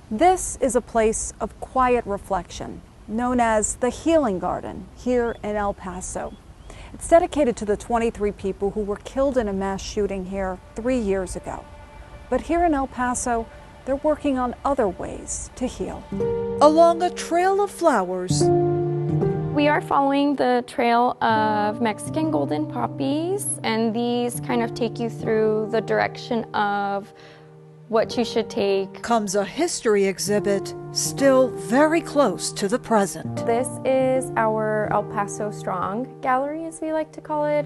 This is a place of quiet reflection, known as the Healing Garden here in El Paso. It's dedicated to the 23 people who were killed in a mass shooting here 3 years ago. But here in El Paso, they're working on other ways to heal. Along a trail of flowers, we are following the trail of Mexican golden poppies, and these kind of take you through the direction of what you should take. Comes a history exhibit still very close to the present. This is our El Paso Strong Gallery, as we like to call it.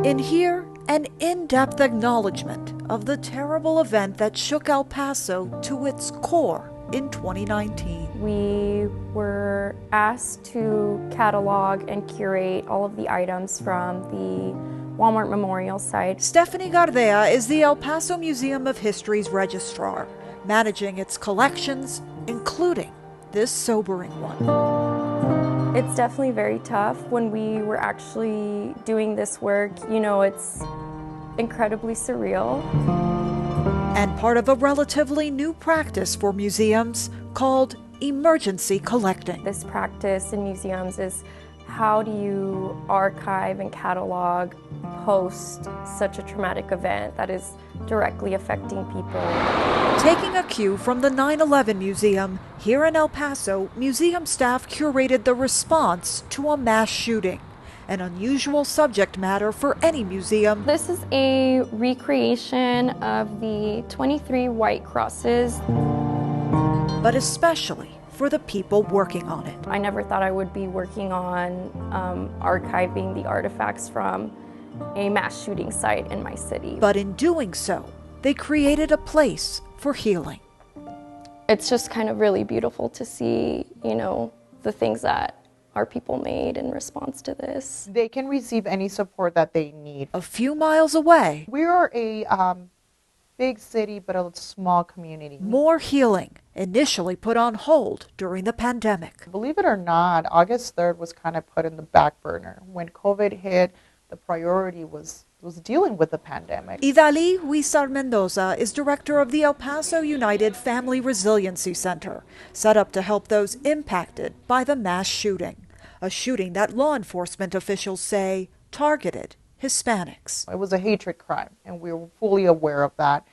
In here, an in-depth acknowledgement of the terrible event that shook El Paso to its core in 2019. We were asked to catalog and curate all of the items from the Walmart Memorial site. Stephanie Gardea is the El Paso Museum of History's registrar, managing its collections, including this sobering one. It's definitely very tough when we were actually doing this work. You know, it's incredibly surreal. And part of a relatively new practice for museums called emergency collecting. This practice in museums is how do you archive and catalog post such a traumatic event that is directly affecting people. Taking a cue from the 9/11 Museum, here in El Paso, museum staff curated the response to a mass shooting, an unusual subject matter for any museum. This is a recreation of the 23 white crosses, but especially for the people working on it. I never thought I would be working on archiving the artifacts from a mass shooting site in my city. But in doing so, they created a place for healing. It's just kind of really beautiful to see, you know, the things that our people made in response to this. They can receive any support that they need. A few miles away, We are a big city, but a small community. more healing, initially put on hold during the pandemic. Believe it or not, August 3rd was kind of put in the back burner. When COVID hit, the priority was dealing with the pandemic. Idali Huizar Mendoza is director of the El Paso United Family Resiliency Center, set up to help those impacted by the mass shooting, a shooting that law enforcement officials say targeted Hispanics. It was a hatred crime, and we were fully aware of that.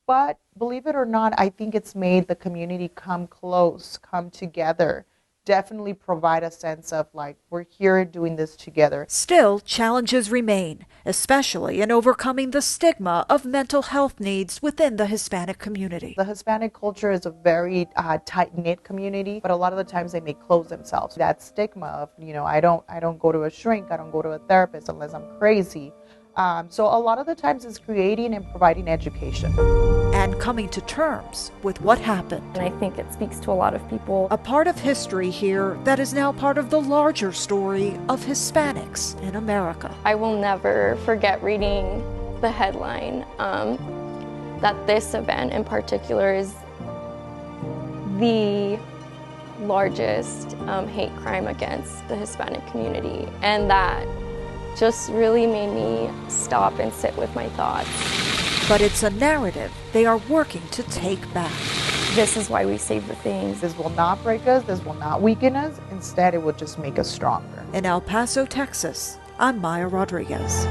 But believe it or not, I think it's made the community come close, come together, definitely provide a sense of like, we're here doing this together. Still, challenges remain, especially in overcoming the stigma of mental health needs within the Hispanic community. The Hispanic culture is a very tight-knit community, but a lot of the times they may close themselves. That stigma of, you know, I don't go to a shrink, I don't go to a therapist unless I'm crazy. So a lot of the times it's creating and providing education. And coming to terms with what happened. And I think it speaks to a lot of people. A part of history here that is now part of the larger story of Hispanics in America. I will never forget reading the headline that this event in particular is the largest hate crime against the Hispanic community. And that just really made me stop and sit with my thoughts. But it's a narrative they are working to take back. This is why we save the things. This will not break us, this will not weaken us. Instead, it will just make us stronger. In El Paso, Texas, I'm Maya Rodriguez.